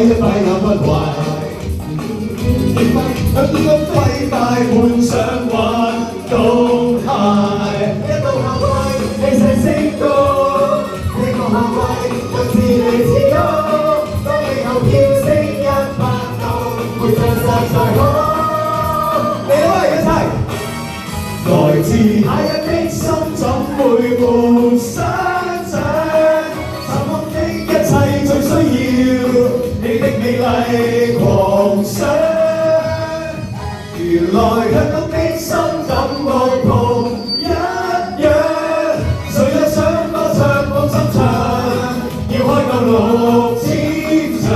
一擺也不壞。結婚揮帶換上運動鞋，一到夏季氣勢升高，呢個夏季就自嚟自高，當氣候飆升100度，活着實在好。你哋喂一齊，來自夏日的心怎會沒想像？尋夢的一切最需要你的美麗狂想。原來香港的心感覺同一樣，誰又想歌唱放心唱，要開夠6000場。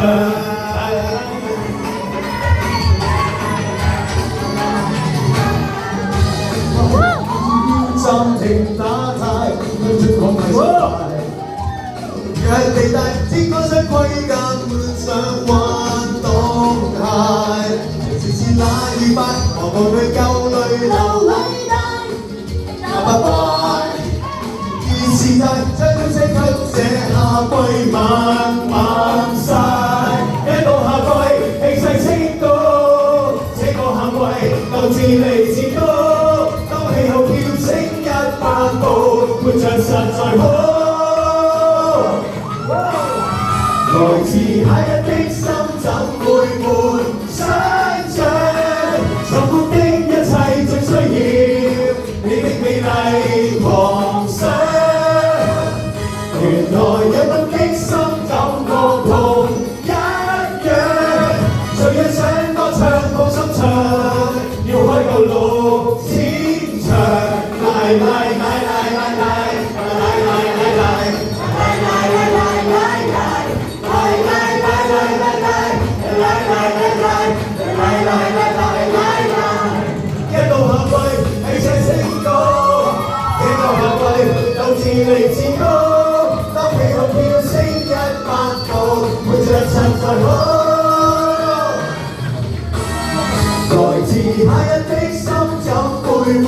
暫停打太，跟出講太快。若地大，天光雙盔甲換上運動鞋。是那200，何況佢夠淚流拜拜。而時代將空聲給這夏季慢慢曬，一到夏季氣勢升高，這個夏季就自嚟自高，當氣候飆升100度，活着實在好。來自夏日的心怎會沒想像？重複的一切最需要你的美麗狂想。原來有燈的心感覺同一樣，誰人想歌唱放心唱，要開夠6000場。來來來來來來來來來來來來來來來。一到夏季氣勢升高，這個夏季就自嚟自高，當氣候飆升100度，活着實在好。來自夏日的心怎會沒